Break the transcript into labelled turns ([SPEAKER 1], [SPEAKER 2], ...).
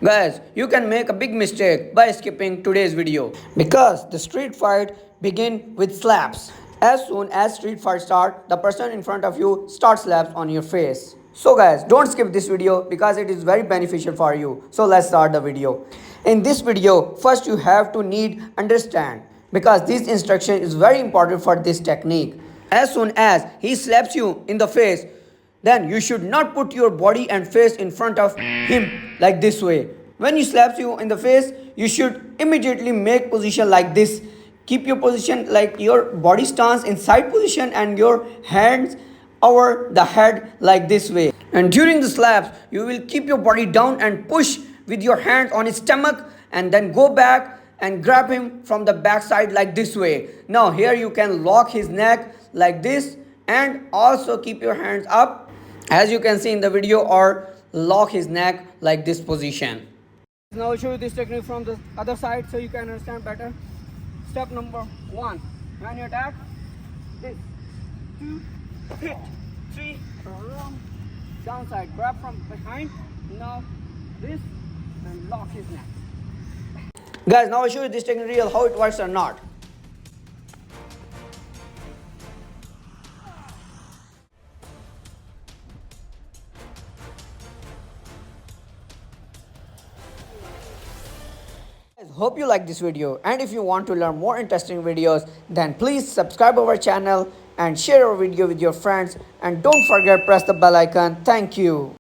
[SPEAKER 1] Guys, you can make a big mistake by skipping today's video because the street fight begin with slaps. As soon as street fight start, the person in front of you starts slaps on your face. So guys, don't skip this video because it is very beneficial for you. So let's start the video. In this video, first you have to need understand because this instruction is very important for this technique. As soon as he slaps you in the face, then you should not put your body and face in front of him like this way. When he slaps you in the face, you should immediately make position like this. Keep your position like your body stance in side position and your hands over the head like this way. And during the slaps, you will keep your body down and push with your hands on his stomach and then go back and grab him from the back side like this way. Now here you can lock his neck like this and also keep your hands up as you can see in the video or lock his neck like this position. Now I'll show you this technique from the other side so you can understand better. Step number 1. When you attack, this, 2, hit, 3, downside, grab from behind, now this and lock his neck. Guys, now I'll show you this technique real how it works or not. Hope you like this video, and if you want to learn more interesting videos, then please subscribe our channel and share our video with your friends, and don't forget press the bell icon. Thank you.